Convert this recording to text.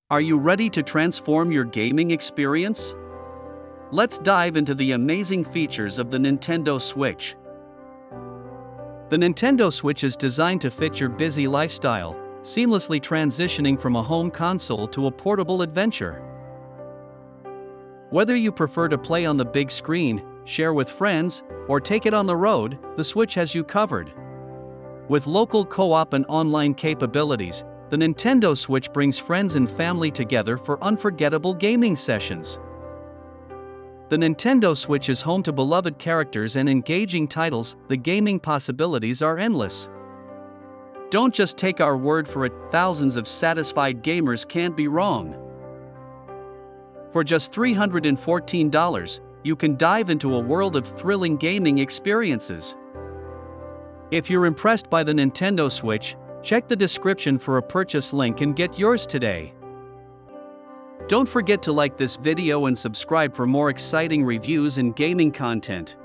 Are you ready to transform your gaming experience? Let's dive into the amazing features of the Nintendo Switch. The Nintendo Switch is designed to fit your busy lifestyle, seamlessly transitioning from a home console to a portable adventure. Whether you prefer to play on the big screen, share with friends, or take it on the road, the Switch has you covered. With local co-op and online capabilities, the Nintendo Switch brings friends and family together for unforgettable gaming sessions. The Nintendo Switch is home to beloved characters and engaging titles. The gaming possibilities are endless. Don't just take our word for it, thousands of satisfied gamers can't be wrong. For just $314, you can dive into a world of thrilling gaming experiences. If you're impressed by the Nintendo Switch, check the description for a purchase link and get yours today. Don't forget to like this video and subscribe for more exciting reviews and gaming content.